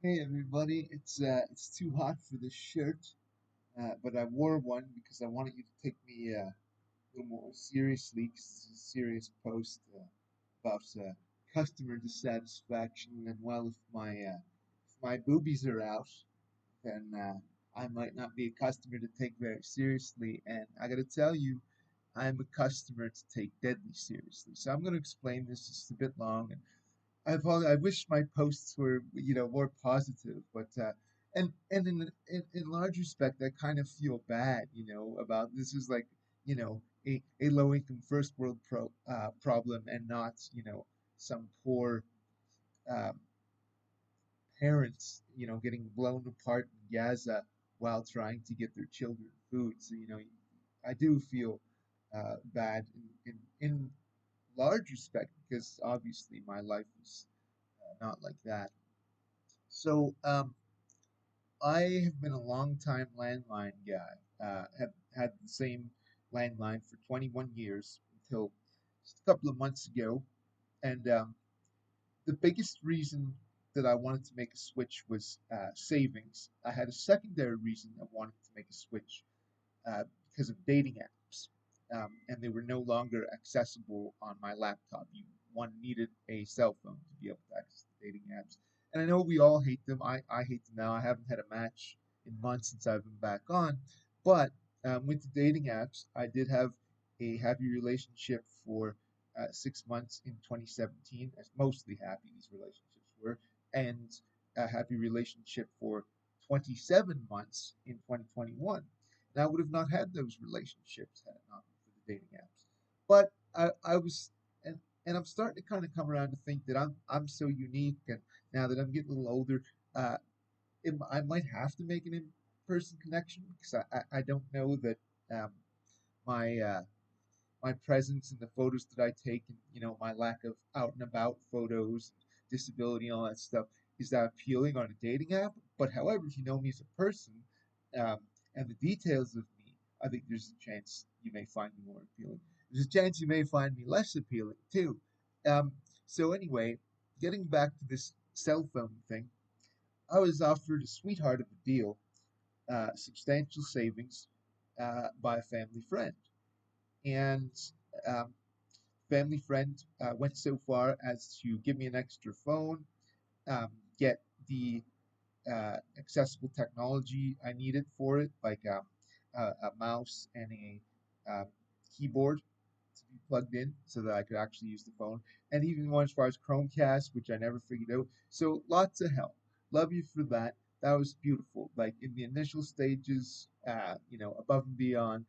Hey everybody, it's too hot for this shirt, but I wore one because I wanted you to take me a little more seriously, because it's a serious post about customer dissatisfaction. And well, if my boobies are out, then I might not be a customer to take very seriously. And I got to tell you, I'm a customer to take deadly seriously. So I'm going to explain this. It's a bit long, and I wish my posts were, more positive, but and in large respect, I kind of feel bad, about this is like, a low income first world problem, and not, some poor um, parents, getting blown apart in Gaza while trying to get their children food. So, I do feel bad in large respect, because obviously my life is not like that. So, I have been a long time landline guy. Have had the same landline for 21 years until just a couple of months ago. And the biggest reason that I wanted to make a switch was savings. I had a secondary reason I wanted to make a switch because of dating apps, and they were no longer accessible on my laptop. One needed a cell phone to be able to access the dating apps, and I know we all hate them. I hate them now. I haven't had a match in months since I've been back on, but with the dating apps, I did have a happy relationship for 6 months in 2017. As mostly happy these relationships were, and a happy relationship for 27 months in 2021. And I would have not had those relationships had it not been for the dating apps. But I was, and I'm starting to kind of come around to think that I'm so unique, and now that I'm getting a little older, uh, I might have to make an in-person connection, because I don't know that um, my my presence and the photos that I take, and my lack of out and about photos, disability, and all that stuff is that appealing on a dating app. But however, if you know me as a person, um, and the details of me, I think there's a chance you may find me more appealing. There's a chance you may find me less appealing too. Um, so anyway, getting back to this cell phone thing, I was offered a sweetheart of a deal, substantial savings, by a family friend. And um, family friend went so far as to give me an extra phone, um, get the accessible technology I needed for it, like a mouse and a keyboard to be plugged in so that I could actually use the phone, and even one as far as Chromecast, which I never figured out. So lots of help. Love you for that. That was beautiful. Like in the initial stages, above and beyond,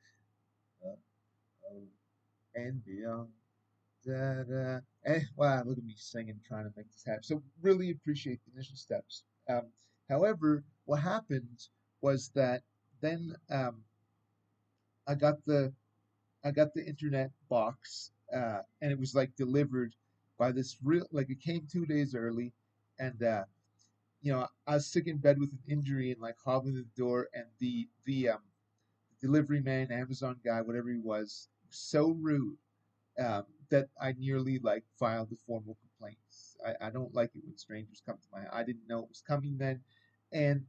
uh, and beyond. Da, da. Wow, look at me singing, trying to make this happen. So really appreciate the initial steps. However, what happened was that then I got the I got the internet box, and it was like delivered by this real, like it came 2 days early, and I was sick in bed with an injury and like hobbling to the door, and the delivery man, Amazon guy, whatever he was so rude, that I nearly like filed a formal complaint. I don't like it when strangers come to my. I didn't know it was coming then, and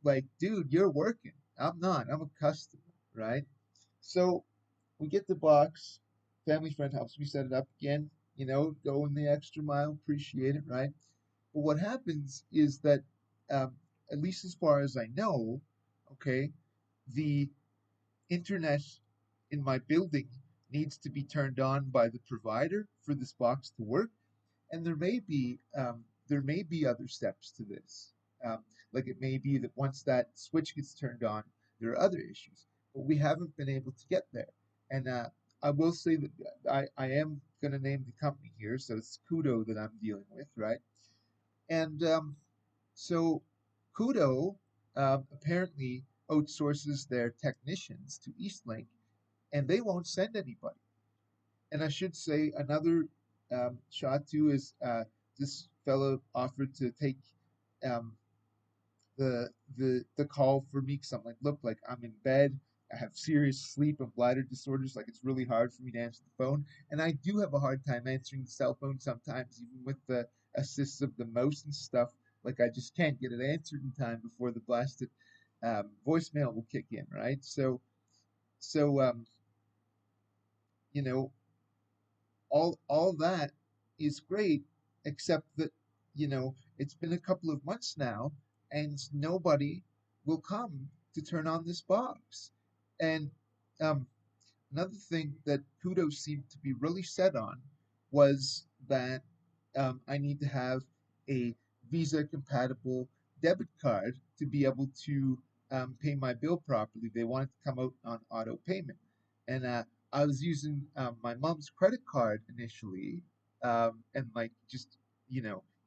like, dude, you're working. I'm not. I'm a customer, right? So we get the box. Family friend helps me set it up again. Going the extra mile. Appreciate it, right? But what happens is that, um, at least as far as I know, okay, the internet in my building needs to be turned on by the provider for this box to work, and there may be other steps to this. Um, like it may be that once that switch gets turned on, there are other issues, but we haven't been able to get there. And I will say that I am going to name the company here, so it's Koodo that I'm dealing with, right? And so Koodo apparently outsources their technicians to Eastlink, and they won't send anybody. And I should say another shot too is this fellow offered to take um, the call for me, because I'm like, look, like I'm in bed. I have serious sleep and bladder disorders. Like it's really hard for me to answer the phone, and I do have a hard time answering the cell phone sometimes, even with the assist of the mouse and stuff. Like I just can't get it answered in time before the blasted voicemail will kick in, right? So you know, all that is great, except that it's been a couple of months now, and nobody will come to turn on this box. And um, another thing that Koodo seemed to be really set on was that I need to have a Visa compatible debit card to be able to pay my bill properly. They wanted to come out on auto payment. And I was using my mom's credit card initially, and like just,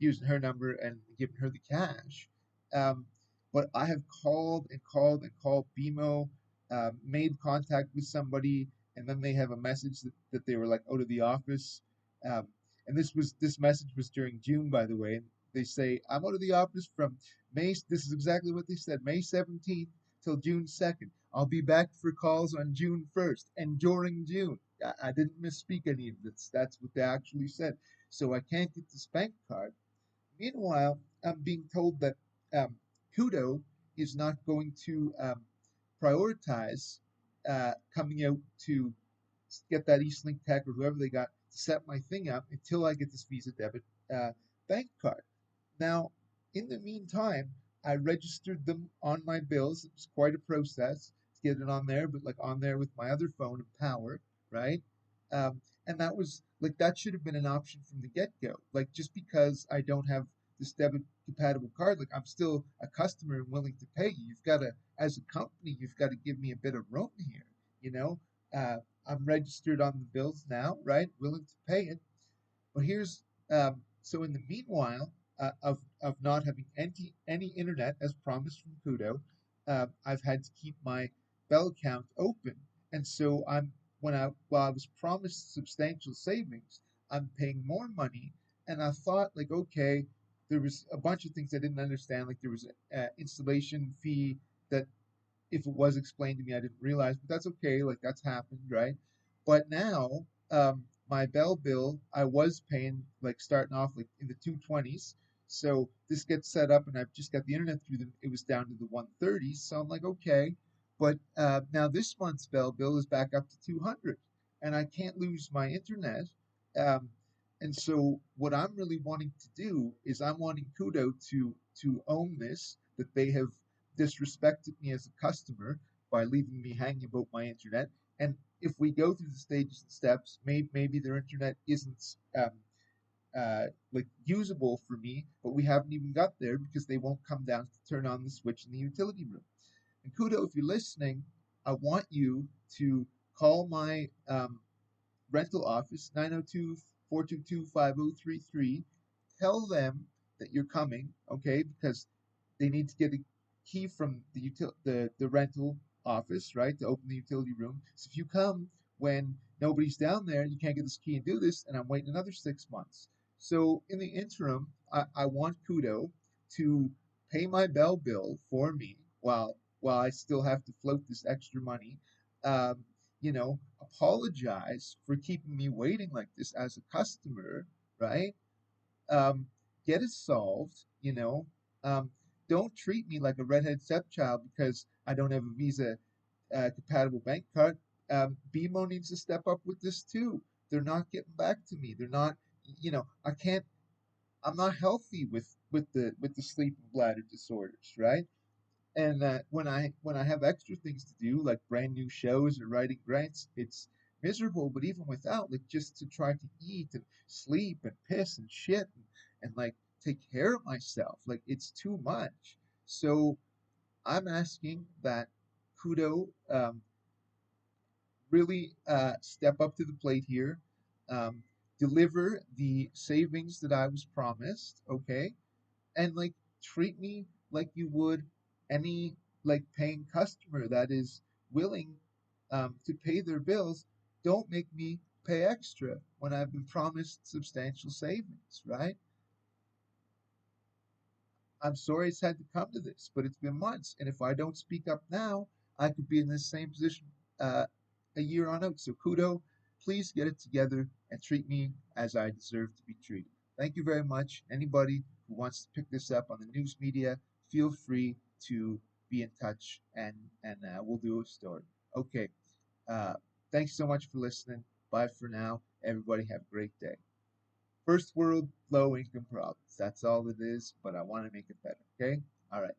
using her number and giving her the cash. Um, but I have called and called and called BMO, made contact with somebody, and then they have a message that they were like out of the office. Um, and this message was during June, by the way. And they say, I'm out of the office from May. This is exactly what they said, May 17th till June 2nd. I'll be back for calls on June 1st and during June. I didn't misspeak any of this. That's what they actually said. So I can't get this bank card. Meanwhile, I'm being told that um, Koodo is not going to prioritize coming out to get that Eastlink Tech or whoever they got to set my thing up until I get this Visa debit uh, bank card. Now, in the meantime, I registered them on my bills. It was quite a process to get it on there, but like on there with my other phone and power, right? And that was like that should have been an option from the get-go. Like just because I don't have this debit compatible card, like I'm still a customer and willing to pay you. You've got to, as a company, you've got to give me a bit of room here. You know, uh, I'm registered on the bills now, right? Willing to pay it. But here's so in the meanwhile of not having any internet as promised from Koodo, I've had to keep my Bell account open, and so I'm when I while I was promised substantial savings, I'm paying more money, and I thought like okay, there was a bunch of things I didn't understand, like there was an installation fee that if it was explained to me, I didn't realize, but that's okay. Like that's happened, right? But now, my Bell bill, I was paying like starting off like in the 220s. So this gets set up, and I've just got the internet through them. It was down to the 130s. So I'm like, okay. But now this month's Bell bill is back up to 200, and I can't lose my internet. Um, and so what I'm really wanting to do is I'm wanting Kudo to own this, that they have disrespected me as a customer by leaving me hanging about my internet. And if we go through the stages and steps, maybe their internet isn't like usable for me, but we haven't even got there because they won't come down to turn on the switch in the utility room. And Kudo, if you're listening, I want you to call my rental office, 902-422-5033. Tell them that you're coming, okay? Because they need to get a key from the rental office, right, to open the utility room. So if you come when nobody's down there, you can't get this key and do this, and I'm waiting another 6 months. So in the interim, I want Kudo to pay my Bell bill for me while I still have to float this extra money. Um, Apologize for keeping me waiting like this as a customer, right? um, get it solved. Um, don't treat me like a redhead stepchild because I don't have a Visa compatible bank card. BMO needs to step up with this too. They're not getting back to me. They're not. I can't. I'm not healthy with the sleep and bladder disorders, right? And when I have extra things to do, like brand new shows or writing grants, it's miserable. But even without, like just to try to eat and sleep and piss and shit and like take care of myself, like it's too much. So I'm asking that Kudo really step up to the plate here, um, deliver the savings that I was promised, okay, and like treat me like you would any like paying customer that is willing to pay their bills. Don't make me pay extra when I've been promised substantial savings, right? I'm sorry it's had to come to this, but it's been months, and if I don't speak up now, I could be in this same position uh, a year on out. So Kudo, please get it together and treat me as I deserve to be treated. Thank you very much. Anybody who wants to pick this up on the news media, feel free to be in touch, and we'll do a story. Okay. Uh, Thanks so much for listening. Bye for now. Everybody have a great day. First world low income problems. That's all it is, but I want to make it better. Okay? All right.